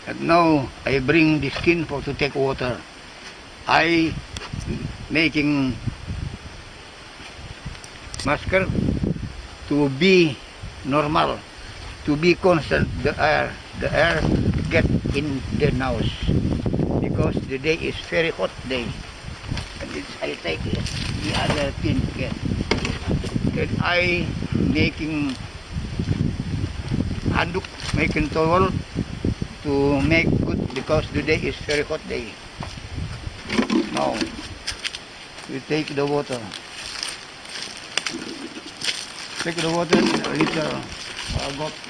And now I bring the skin for to take water. I making masker to be normal, to be constant the air get in the nose because the day is very hot day. And it's, I take it, the other thing again. Then I making handuk, making towel to make good because the day is very hot day. Now we take the water. Take the water in a liter got